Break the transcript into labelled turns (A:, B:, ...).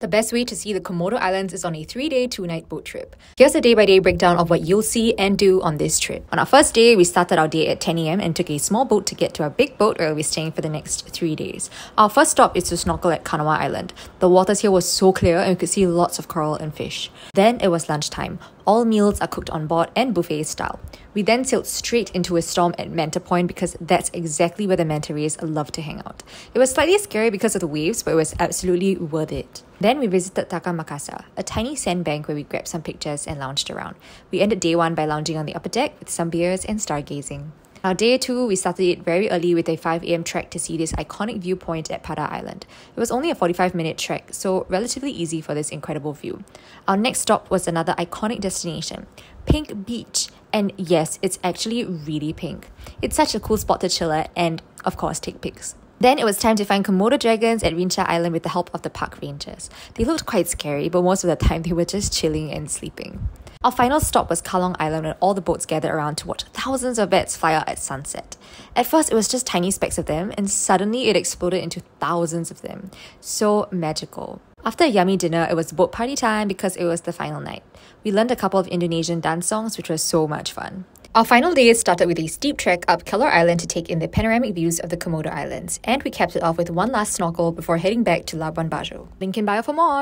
A: The best way to see the Komodo Islands is on a 3-day, 2-night boat trip. Here's a day-by-day breakdown of what you'll see and do on this trip. On our first day, we started our day at 10 a.m. and took a small boat to get to our big boat where we're staying for the next 3 days. Our first stop is to snorkel at Komodo Island. The waters here was so clear and we could see lots of coral and fish. Then it was lunchtime. All meals are cooked on board and buffet style. We then sailed straight into a storm at Manta Point because that's exactly where the manta rays love to hang out. It was slightly scary because of the waves, but it was absolutely worth it. Then we visited Taka Makassar, a tiny sandbank where we grabbed some pictures and lounged around. We ended day 1 by lounging on the upper deck with some beers and stargazing. Now day 2, we started it very early with a 5 a.m. trek to see this iconic viewpoint at Padar Island. It was only a 45-minute trek, so relatively easy for this incredible view. Our next stop was another iconic destination, Pink Beach. And yes, it's actually really pink. It's such a cool spot to chill at and, of course, take pics. Then it was time to find Komodo dragons at Rincha Island with the help of the park rangers. They looked quite scary, but most of the time they were just chilling and sleeping. Our final stop was Kalong Island when all the boats gathered around to watch thousands of bats fly out at sunset. At first it was just tiny specks of them and suddenly it exploded into thousands of them. So magical. After a yummy dinner, it was boat party time because it was the final night. We learned a couple of Indonesian dance songs which was so much fun. Our final day started with a steep trek up Padar Island to take in the panoramic views of the Komodo Islands, and we capped it off with one last snorkel before heading back to Labuan Bajo. Link in bio for more!